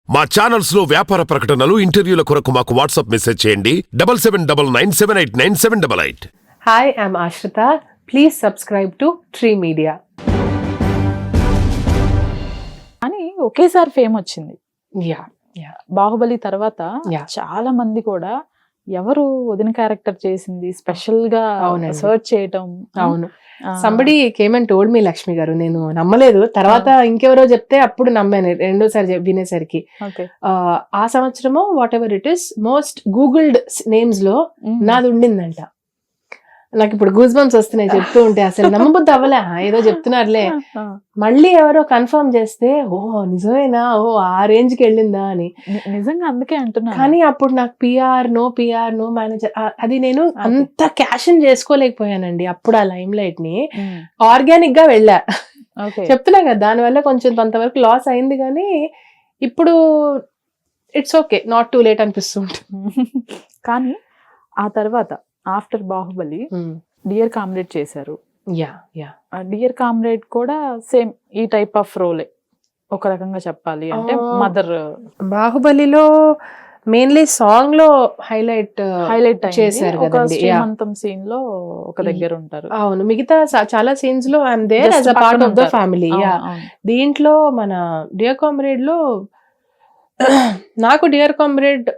మా ఛానల్స్ లో వ్యాపార ప్రకటనలు, ఇంటర్వ్యూల కొరకు మాకు వాట్సాప్ మెసేజ్ చేయండి 7799978978. Hi, I'm Ashrita. Please subscribe to Tree Media. అని ఒకేసారి ఫేమ్ వచ్చింది. Yeah. బాహుబలి తర్వాత Yeah. చాలా మంది కూడా ఎవరు వదిన క్యారెక్టర్ చేసింది స్పెషల్ గా అవునండి. సర్చ్ చేయటం. అవును. Somebody came and told me Lakshmi గారు, నేను నమ్మలేదు. తర్వాత ఇంకెవరో చెప్తే అప్పుడు నమ్మాను రెండోసారి వినేసరికి. ఓకే. ఆ సంవత్సరము what ever it is most googled names లో నాది ఉండిందంట. నాకు ఇప్పుడు గూస్ బంప్స్ వస్తున్నాయి చెప్తూ ఉంటే, అసలు నమ్మబుద్ధి అవ్వలే. ఏదో చెప్తున్నారులే, మళ్ళీ ఎవరో కన్ఫర్మ్ చేస్తే ఓ నిజమేనా, ఓ ఆ రేంజ్ కి వెళ్ళిందా అని. నిజంగా అందుకే అంటున్నా. కానీ అప్పుడు నాకు పిఆర్ నో మేనేజర్, అది నేను అంత క్యాషన్ చేసుకోలేకపోయానండి. అప్పుడు ఆ లైమ్ లైట్ ని ఆర్గానిక్ గా వెళ్ళా. చెప్తున్నా కదా, దానివల్ల కొంచెం కొంతవరకు లాస్ అయింది. కానీ ఇప్పుడు it's okay, not too late అనిపిస్తుంది. కానీ ఆ తర్వాత ఆఫ్టర్ బాహుబలి డియర్ కామ్రేడ్ చేశారు. డియర్ కామ్రేడ్ కూడా సేమ్ ఈ టైప్ ఆఫ్ రోలే, ఒక రకంగా చెప్పాలి అంటే మదర్. బాహుబలిలో మెయిన్లీ సాంగ్ లో హైలైట్ చేశారు కదండి. శ్రీమంతం సీన్ లో ఒక దగ్గర ఉంటారు. అవును, మిగతా చాలా సీన్స్ లో I'm there as a part of the family. దీంట్లో మన డియర్ కామ్రేడ్ లో నాకు డియర్ కామ్రేడ్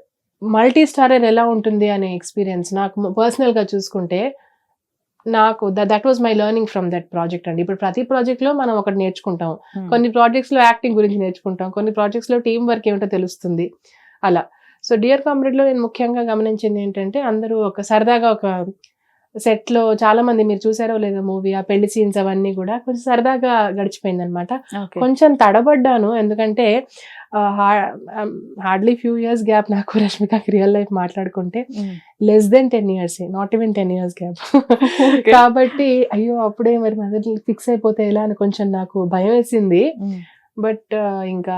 మల్టీ స్టారర్ ఎలా ఉంటుంది అనే ఎక్స్పీరియన్స్ నాకు పర్సనల్ గా చూసుకుంటే, నాకు that was my learning from that project అండి. ఇప్పుడు ప్రతి ప్రాజెక్ట్ లో మనం ఒకటి నేర్చుకుంటాం. కొన్ని ప్రాజెక్ట్స్ లో యాక్టింగ్ గురించి నేర్చుకుంటాం, కొన్ని ప్రాజెక్ట్స్ లో టీం వర్క్ ఏమిటో తెలుస్తుంది. అలా సో డియర్ కామ్రేడ్ లో నేను ముఖ్యంగా గమనించింది ఏంటంటే, అందరూ ఒక సరదాగా ఒక సెట్ లో చాలా మంది, మీరు చూసారో లేదో మూవీ, ఆ పెళ్లి సీన్స్ అవన్నీ కూడా కొంచెం సరదాగా గడిచిపోయింది అనమాట. కొంచెం తడబడ్డాను, ఎందుకంటే హార్డ్లీ ఫ్యూ ఇయర్స్ గ్యాప్ నాకు రష్మికకి రియల్ లైఫ్ మాట్లాడుకుంటే, less than 10 years, not even 10 years gap. కాబట్టి అయ్యో అప్పుడే మరి మదర్ ఫిక్స్ అయిపోతే ఎలా అని కొంచెం నాకు భయం వేసింది. బట్ ఇంకా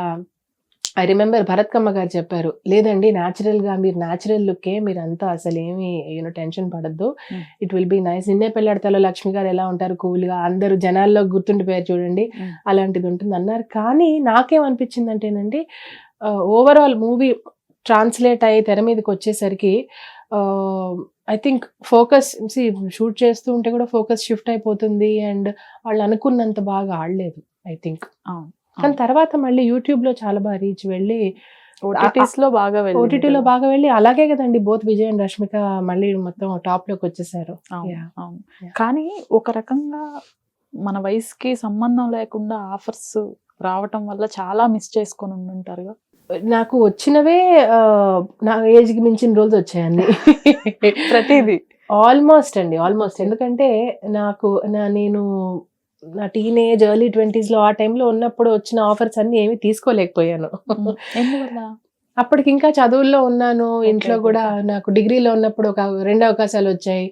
ఐ రిమెంబర్ భరత్ కమ్మ గారు చెప్పారు, లేదండి న్యాచురల్ గా మీరు న్యాచురల్ లుక్కే, మీరు అంతా అసలు ఏమి టెన్షన్ పడద్దు, ఇట్ విల్ బి నైస్. నిన్నే పెళ్ళాడతాలో లక్ష్మి గారు ఎలా ఉంటారు, కూల్ గా, అందరూ జనాల్లో గుర్తుండిపోయారు చూడండి, అలాంటిది ఉంటుంది అన్నారు. కానీ నాకేమనిపించింది అంటేనండి, ఓవరాల్ మూవీ ట్రాన్స్లేట్ అయ్యి తెర మీదకి వచ్చేసరికి ఐ థింక్ ఫోకస్ షూట్ చేస్తూ ఉంటే కూడా ఫోకస్ షిఫ్ట్ అయిపోతుంది, అండ్ వాళ్ళు అనుకున్నంత బాగా ఆడలేదు ఐ థింక్. కానీ తర్వాత మళ్ళీ యూట్యూబ్ లో చాలా బాగా రీచ్ వెళ్ళి, ఓటీటీలో బాగా వెళ్ళి, అలాగే కదండి బోత్ విజయ్ అండ్ రష్మిక మళ్ళీ మొత్తం టాప్ లోకి వచ్చేసారు. కానీ ఒక రకంగా మన వయసుకి సంబంధం లేకుండా ఆఫర్స్ రావటం వల్ల చాలా మిస్ చేసుకొని ఉంటారుగా. నాకు వచ్చినవే నా ఏజ్ కి మించిన రోజు వచ్చాయండి ప్రతిదీ ఆల్మోస్ట్. ఎందుకంటే నాకు నేను నా టీనేజ్ ఎర్లీ 20s లో ఆ టైంలో ఉన్నప్పుడు వచ్చిన ఆఫర్స్ అన్ని ఏమి తీసుకోలేకపోయాను. అప్పటికి ఇంకా చదువుల్లో ఉన్నాను. ఇంట్లో కూడా నాకు డిగ్రీలో ఉన్నప్పుడు ఒక 2 అవకాశాలు వచ్చాయి.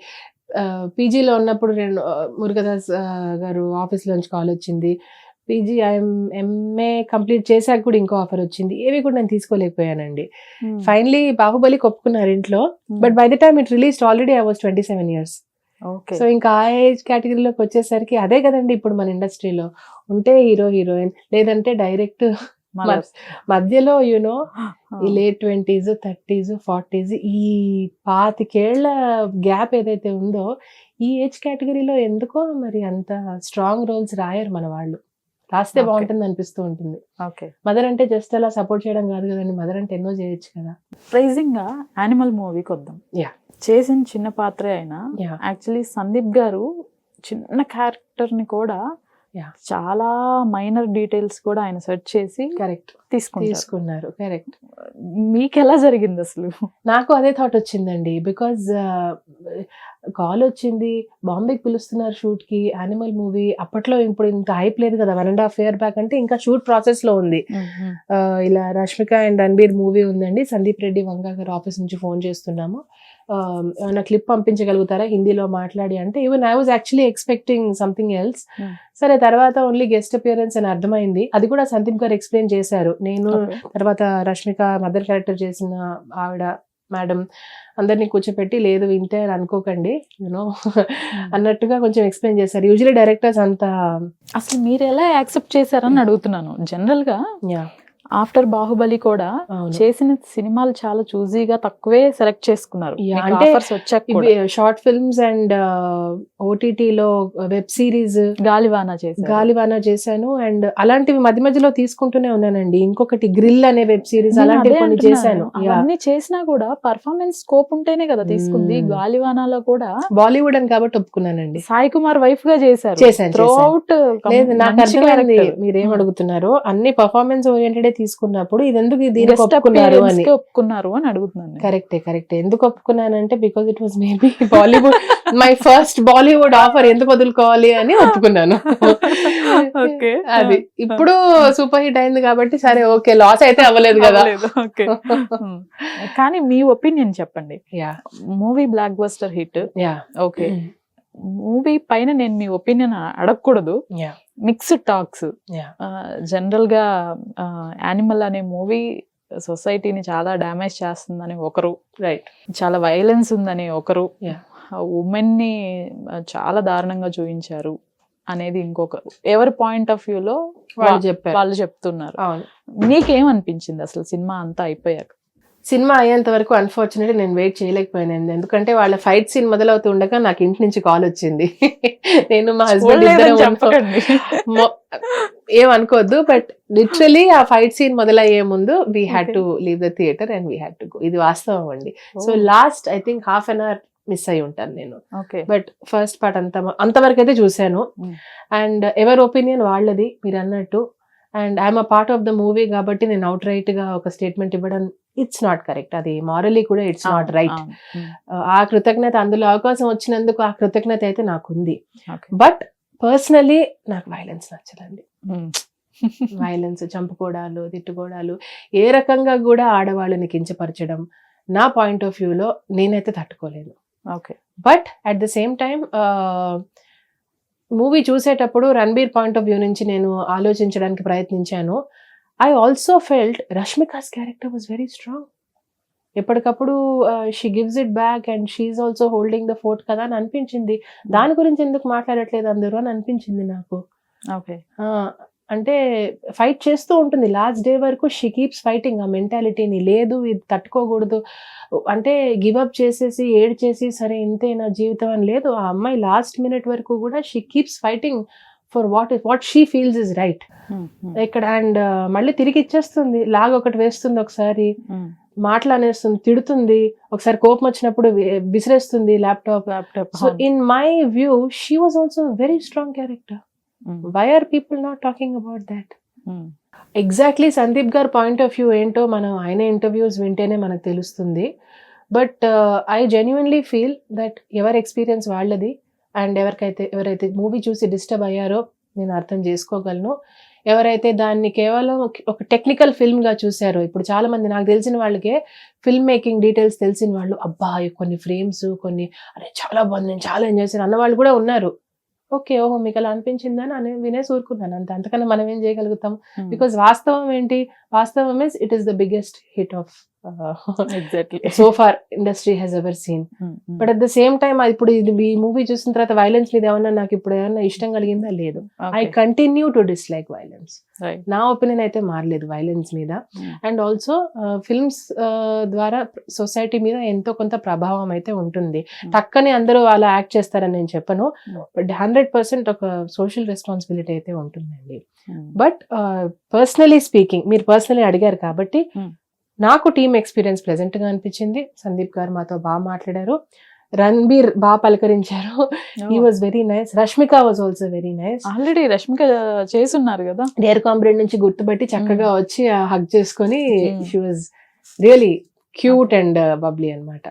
పీజీలో ఉన్నప్పుడు మురుగదాస్ గారు ఆఫీస్ లోంచి కాల్ వచ్చింది. పీజీ ఎంఏ కంప్లీట్ చేశాక కూడా ఇంకో ఆఫర్ వచ్చింది. ఏవి కూడా నేను తీసుకోలేకపోయానండి. ఫైనలీ బాహుబలి ఒప్పుకున్నారు ఇంట్లో. But by the time it released already I was 27 years. So ఇంకా ఆ ఏజ్ కేటగిరీలోకి వచ్చేసరికి అదే కదండి ఇప్పుడు మన ఇండస్ట్రీలో ఉంటే హీరో హీరోయిన్, లేదంటే డైరెక్ట్ మధ్యలో యూనో ఈ లేట్ 20s 30s 40s ఈ 25 ఏళ్ల గ్యాప్ ఏదైతే ఉందో, ఈ ఏజ్ కేటగిరీలో ఎందుకో మరి అంత స్ట్రాంగ్ రోల్స్ రాయరు మన వాళ్ళు. రాస్తే బాగుంటుంది అనిపిస్తూ ఉంటుంది. మదర్ అంటే జస్ట్ అలా సపోర్ట్ చేయడం కాదు కదండి, మదర్ అంటే ఎన్నో చేయొచ్చు కదా. ప్రైజింగ్ గా యానిమల్ మూవీకి వద్దాం. చేసిన చిన్న పాత్రే అయినా యాక్చువల్లీ సందీప్ గారు చిన్న క్యారెక్టర్ ని కూడా చాలా మైనర్ డీటెయిల్స్ కూడా ఆయన సెర్చ్ చేసి తీసుకున్నారు. కరెక్ట్. మీకు ఎలా జరిగింది అసలు? నాకు అదే థాట్ వచ్చిందండి. బికాజ్ కాల్ వచ్చింది, బాంబేకి పిలుస్తున్నారు షూట్ కి, యానిమల్ మూవీ. అప్పట్లో ఇప్పుడు ఇంకా హైప్ లేదు కదా, 1.5 year బ్యాక్ అంటే ఇంకా షూట్ ప్రాసెస్ లో ఉంది. ఇలా రష్మిక అండ్ రణబీర్ మూవీ ఉందండి, సందీప్ రెడ్డి వంగా గారు ఆఫీస్ నుంచి ఫోన్ చేస్తున్నాము, ఏమైనా క్లిప్ పంపించగలుగుతారా హిందీలో మాట్లాడి అంటే, even I was actually expecting something else. సరే తర్వాత ఓన్లీ గెస్ట్ అపియరెన్స్ అని అర్థమైంది. అది కూడా సందీప్ గారు ఎక్స్ప్లెయిన్ చేశారు. నేను తర్వాత రష్మిక మదర్ క్యారెక్టర్ చేసిన ఆవిడ మేడం అందరినీ కూర్చోపెట్టి, లేదు వింటే అని అనుకోకండి యూనో అన్నట్టుగా కొంచెం ఎక్స్ప్లెయిన్ చేశారు. యూజువల్లీ డైరెక్టర్స్ అంతా అసలు మీరు ఎలా యాక్సెప్ట్ చేశారని అడుగుతున్నాను. జనరల్ గా ఆఫ్టర్ బాహుబలి కూడా అవును. చేసిన సినిమాలు చాలా చూజీగా తక్కువే సెలెక్ట్ చేసుకున్నారు. Yeah, మీకు అంటే offers వచ్చాక కూడా. షార్ట్ ఫిల్మ్స్ అండ్ ఓటీటీలో వెబ్ సిరీస్ గాలివాన చేశారు. గాలివాన చేశాను అండ్ అలాంటివి మధ్య మధ్యలో తీసుకుంటూనే ఉన్నానండి. ఇంకొకటి గ్రిల్ అనే వెబ్ సిరీస్ నేను అలాంటివి అదే కొన్ని అంటున్నాను. చేశాను. అవన్నీ చేసినా కూడా పర్ఫార్మెన్స్ స్కోప్ ఉంటేనే కదా తీసుకుంది. గాలివానాలో కూడా బాలీవుడ్ అని కాబట్టి ఒప్పుకున్నానండి. సాయి కుమార్ వైఫ్ గా చేశారు. చేశాను, త్రూ చేశాను. అవుట్ లేదు, నాకు అర్థమైంది మీరేం అడుగుతున్నారో. అన్ని పర్ఫార్మెన్స్ ఓరియంటెడ్ తీసుకున్నప్పుడు ఇది ఎందుకు దీనికి ఒప్పుకున్నారు అని. ఒప్పుకున్నారు అని అడుగుతున్నాను. కరెక్టే ఎందుకు ఒప్పుకున్నానంటే because it was maybe Bollywood my first Bollywood offer, ఎందుకు వదులుకోవాలి అని ఒప్పుకున్నాను. Okay. అది ఇప్పుడు సూపర్ హిట్ అయింది కాబట్టి సరే ఓకే, లాస్ అయితే అవ్వలేదు కదా. Okay. కానీ మీ ఒపీనియన్ చెప్పండి. Yeah movie block buster hit. Yeah okay, movie పైన నేను మీ ఒపీనియన్ అడగకూడదు. Yeah mixed talks. Yeah general గా యానిమల్ అనే మూవీ సొసైటీని చాలా డ్యామేజ్ చేస్తుందని ఒకరు, రైట్, చాలా వైలెన్స్ ఉందని ఒకరు, Yeah. ఉమెన్ ని చాలా దారుణంగా చూపించారు అనేది ఇంకొకరు. ఎవరి పాయింట్ ఆఫ్ వ్యూ లో వాళ్ళు చెప్పారు. వాళ్ళు చెప్తున్నారు. అవును. మీకేమనిపించింది అసలు సినిమా అంతా అయిపోయాక? సినిమా అయ్యేంత వరకు అన్ఫార్చునేట్లీ నేను వెయిట్ చేయలేకపోయాను. ఎందుకంటే వాళ్ళ ఫైట్ సీన్ మొదలవుతుండగా నాకు ఇంటి నుంచి కాల్ వచ్చింది. నేను మా హస్బెండ్ ఏమనుకోవద్దు, బట్ లిటరలీ ఆ ఫైట్ సీన్ మొదలయ్యే ముందు we had to leave the theatre and we had to go. ఇది వాస్తవం అండి. So last I think half an hour miss అయి ఉంటాను నేను. బట్ ఫస్ట్ పార్ట్ అంతవరకు అయితే చూశాను. అండ్ ఎవరి ఒపీనియన్ వాళ్ళది మీరు అన్నట్టు. And I'm a part of the movie కాబట్టి నేను అవుట్ రైట్ గా ఒక స్టేట్మెంట్ ఇవ్వడం ఇట్స్ నాట్ కరెక్ట్. అది మారలీ కూడా ఇట్స్ నాట్ రైట్. ఆ కృతజ్ఞత, అందులో అవకాశం వచ్చినందుకు ఆ కృతజ్ఞత అయితే నాకుంది. బట్ పర్సనలీ నాకు వైలెన్స్ నచ్చదండి. వైలెన్స్, చంపుకోవడాలు, తిట్టుకోవడాలు, ఏ రకంగా కూడా ఆడవాళ్ళని కించపరచడం నా పాయింట్ ఆఫ్ వ్యూలో నేనైతే తట్టుకోలేను. But at the same time movie చూసేటప్పుడు రణబీర్ పాయింట్ ఆఫ్ వ్యూ నుంచి నేను ఆలోచించడానికి ప్రయత్నించాను. I also felt Rashmika's character was very strong. ఎప్పటికప్పుడు she gives it back and she's also holding the fort కదా అని అనిపించింది. దాని గురించి ఎందుకు మాట్లాడట్లేదు అందరూ అని అనిపించింది నాకు. అంటే ఫైట్ చేస్తూ ఉంటుంది లాస్ట్ డే వరకు. She keeps fighting. ఆ మెంటాలిటీని, లేదు ఇది తట్టుకోకూడదు అంటే గివప్ చేసేసి ఏడ్చేసి సరే ఇంతే నా జీవితం అని లేదు. ఆ అమ్మాయి లాస్ట్ మినిట్ వరకు కూడా she keeps fighting for what she feels is right ఇక్కడ. అండ్ మళ్ళీ తిరిగి ఇచ్చేస్తుంది, లాగ్ ఒకటి వేస్తుంది, ఒకసారి మాట్లాడేస్తుంది, తిడుతుంది, ఒకసారి కోపం వచ్చినప్పుడు విసిరేస్తుంది laptop. So in my view she was also very strong character. Why are people not talking about that? Exactly Sandeep garu point of view ఏంటో మనం ఆయన ఇంటర్వ్యూస్ వింటేనే మనకు తెలుస్తుంది. But I genuinely feel that ఎవరి ఎక్స్పీరియన్స్ వాళ్ళది. అండ్ ఎవరైతే మూవీ చూసి డిస్టర్బ్ అయ్యారో నేను అర్థం చేసుకోగలను. ఎవరైతే దాన్ని కేవలం ఒక టెక్నికల్ ఫిల్మ్ గా చూసారో, ఇప్పుడు చాలా మంది నాకు తెలిసిన వాళ్ళకే ఫిల్మ్ మేకింగ్ డీటెయిల్స్ తెలిసిన వాళ్ళు, అబ్బా కొన్ని ఫ్రేమ్స్ కొన్ని అరే చాలా బాగుంది, నేను చాలా ఎంజాయ్ చేశాను అన్న వాళ్ళు కూడా ఉన్నారు. ఓకే, ఓహో మీకు అలా అనిపించిందని అని వినేసి ఊరుకున్నాను అంతే. అంతకన్నా మనం ఏం చేయగలుగుతాం? బికాజ్ వాస్తవం ఏంటి? వాస్తవం is it is the biggest hit of so far industry has ever seen. But at the same time ఇప్పుడు ఈ మూవీ చూసిన తర్వాత వైలెన్స్ మీద ఏమన్నా నాకు ఇప్పుడు ఏమన్నా ఇష్టం కలిగిందా? లేదు. I continue to dislike violence. నా ఒపీనియన్ అయితే మారలేదు వైలెన్స్ మీద. అండ్ ఆల్సో ఫిల్మ్స్ ద్వారా సొసైటీ మీద ఎంతో కొంత ప్రభావం అయితే ఉంటుంది. టక్కని అందరూ అలా యాక్ట్ చేస్తారని నేను చెప్పను, బట్ 100% ఒక సోషల్ రెస్పాన్సిబిలిటీ అయితే ఉంటుందండి. బట్ పర్సనలీ స్పీకింగ్, మీరు పర్సనలీ అడిగారు కాబట్టి నాకు టీమ్ ఎక్స్పీరియన్స్ ప్లెజెంట్ గా అనిపించింది. సందీప్ గారు మాతో బాగా మాట్లాడారు, రణబీర్ బాగా పలకరించారు, he was very nice. Rashmika was also very nice. Already Rashmika చేస్తున్నారు కదా, డేర్ కాంబ్రేడ్ నుంచి గుర్తుపట్టి చక్కగా వచ్చి హగ్ చేసుకొని she was really cute and bubbly అన్నమాట.